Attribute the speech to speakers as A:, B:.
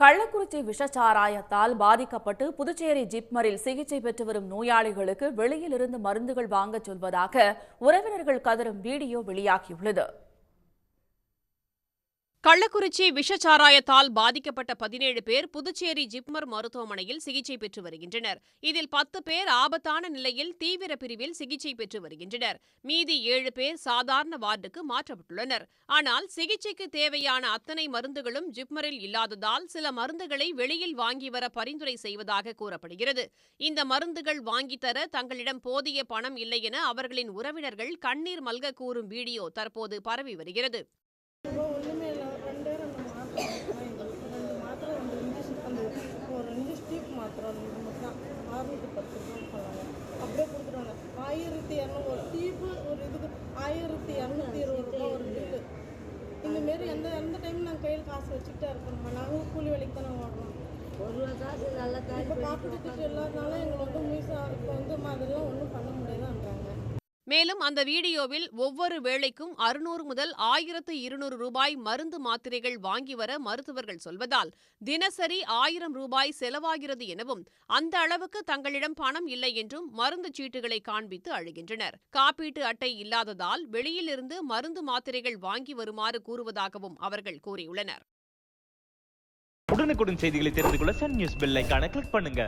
A: கள்ளக்குறிச்சி விஷச்சாராயத்தால் பாதிக்கப்பட்டு புதுச்சேரி ஜிப்மரில் சிகிச்சை பெற்று வரும் நோயாளிகளுக்கு வெளியிலிருந்து மருந்துகள் வாங்கச் சொல்வதாக உறவினர்கள் கதறும் வீடியோ வெளியாகியுள்ளது.
B: கள்ளக்குறிச்சி விஷச்சாராயத்தால் பாதிக்கப்பட்ட 17 பேர் புதுச்சேரி ஜிப்மர் மருத்துவமனையில் சிகிச்சை பெற்று வருகின்றனர். இதில் 10 பேர் ஆபத்தான நிலையில் தீவிர பிரிவில் சிகிச்சை பெற்று வருகின்றனர். மீதி 7 பேர் சாதாரண வார்டுக்கு மாற்றப்பட்டுள்ளனர். ஆனால் சிகிச்சைக்கு தேவையான அத்தனை மருந்துகளும் ஜிப்மரில் இல்லாததால் சில மருந்துகளை வெளியில் வாங்கி வர பரிந்துரை செய்வதாக கூறப்படுகிறது. இந்த மருந்துகள் வாங்கித்தர தங்களிடம் போதிய பணம் இல்லை என அவர்களின் உறவினர்கள் கண்ணீர் மல்க கூறும் வீடியோ தற்போது பரவி வருகிறது.
C: அப்படியே கொடுத்துருவாங்க. 1200 ஒரு டீப்பு ஒரு இதுக்கு 1220 ரூபா ஒரு பில்லு. இந்தமாரி எந்த டைம் நாங்கள் கையில் காசு வச்சுக்கிட்டே இருக்கணுமா? நாங்களும் கூலி வேலைக்கு தானே ஓடுறோம். இப்போ காப்பீட்டு திட்டம் இல்லாதனால எங்களை மீசா இப்போ அதெல்லாம் ஒன்றும் பண்ண முடியாதுன்றாங்க.
B: மேலும் அந்த வீடியோவில் ஒவ்வொரு வேளைக்கும் 600 முதல் 1200 ரூபாய் மருந்து மாத்திரைகள் வாங்கி வர மருத்துவர்கள் சொல்வதால் தினசரி 1000 ரூபாய் செலவாகிறது எனவும் அந்த அளவுக்கு தங்களிடம் பணம் இல்லை என்றும் மருந்து சீட்டுகளை காண்பித்து அழுகின்றனர். காப்பீட்டு அட்டை இல்லாததால் வெளியிலிருந்து மருந்து மாத்திரைகள் வாங்கி வருமாறு கூறுவதாகவும் அவர்கள் கூறியுள்ளனர்.
D: உடனுக்குடன் செய்திகளை தெரிந்து கொள்ள சன் நியூஸ் பெல் ஐகானை கிளிக் பண்ணுங்க.